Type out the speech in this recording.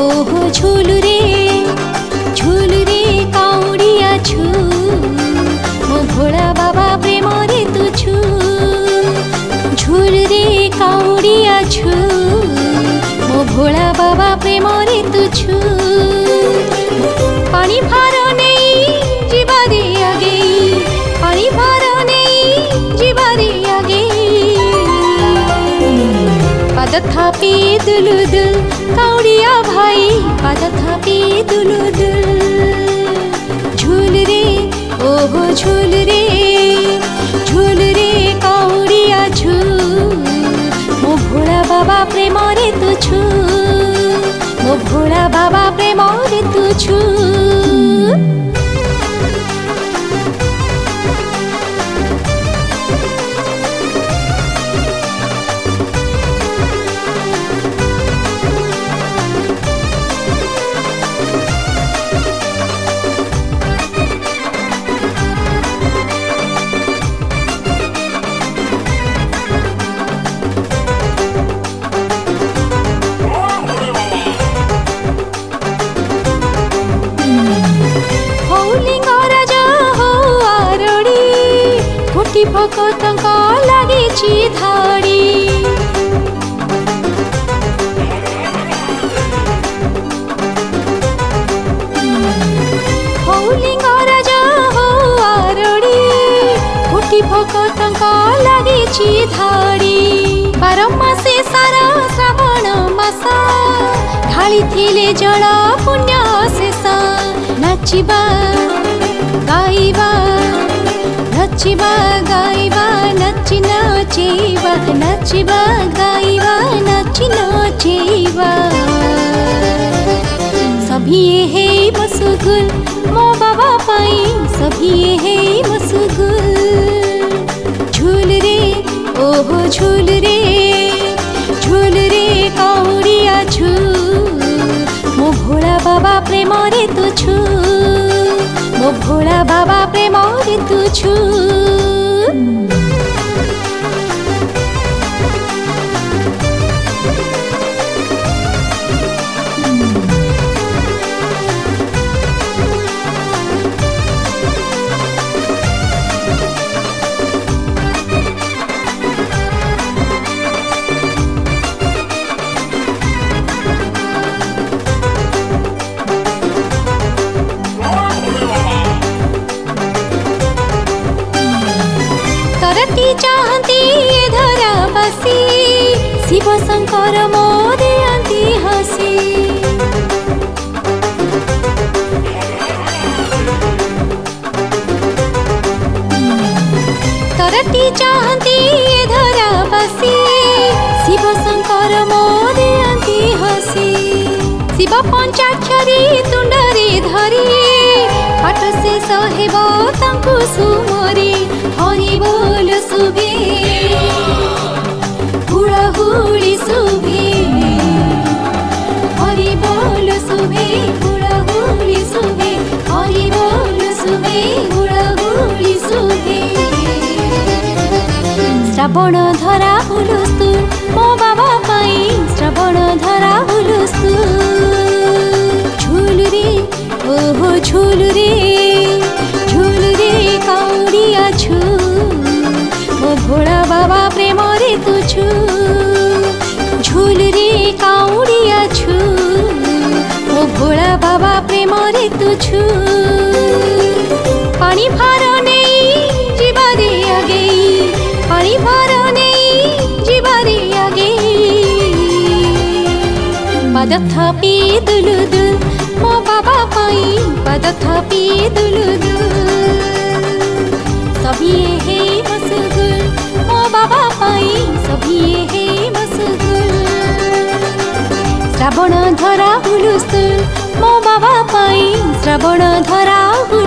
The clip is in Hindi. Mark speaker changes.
Speaker 1: ओहो झूल रे काउड़िया छू मो भोला बाबा प्रेम रे तू छू झूल रे काउड़िया छू मो भोला बाबा प्रेम रे तू छू पानी भार नहीं जीवा दे आगे पानी भार नहीं जीवा दे आगे पाद थापी दुलुदुल काउड़िया भाई पाद थापी दुलुदुल झूल रे ओहो झूल रे काउड़िया झू मो भोला बाबा प्रेम रे तू छू मो भोला बाबा प्रेम रे तू छू भक्तଙ୍କ ଲାଗିଛି ଧାଡ଼ି ହଉ ଲିଙ୍ଗରାଜ ହଉ ଆରଡ଼ି କୋଟି ଭକ୍ତଙ୍କ ଲାଗିଛି ଧାଡ଼ି ବାର ମାସେ ସାରା ଶ୍ରାବଣ ମାସ ଢାଳିଥିଲେ ଜଳ ପୁଣ୍ୟ ଶେଷ ନାଚିବା ଗାଇବା नचिबा गाइबा नची नाचेबा नचिबा गाइबा नची नाचेबा सभी है मशगुल मो बाबा पाई सभी है मशगुल झूल रे ओहो झूल रे काउड़िया छू मो भोला बाबा प्रेम रे तू छू मो भोला बाबा प्रेम रे तू छू चाहती धरा बसी शिव शंकर मोरे आंती हसी तरती चाहती धरा बसी शिव शंकर मोरे आंती हसी शिव पंचाक्षरी तुंडरे धरी पाठ शेष हेब तांकु सुमरी हरि बोल सुभे हुड़ाहुड़ी सुभे हरि बोल सुभे हुड़ाहुड़ी सुभे हरि बोल सुभे हुड़ाहुड़ी सुभे श्रावण धरा हुलुस्तु मो बाबा पाई श्रावण धरा हुलुस्तु झूल रे ओहो झूल रे काउड़िया छू मो भोला बाबा प्रेम रे तू छू झूल रे काउड़िया छू मो भोला बाबा प्रेम रे तू छू पानी भार नहीं जीवा दे आगे पानी भार नहीं जीवा दे आगे पाद थापी दुलुदुल मो बाबा पाई पाद थापी दुलुदुल सभी है मशगुल मो बाबा पाई सभी है मशगुल ଶ୍ରାବଣ ଧରା ହୁଲୁସ୍ତୁଲ ମୋ ବାବା ପାଇଁ ଶ୍ରାବଣ ଧରା ହୁଲୁସ୍ତୁଲ।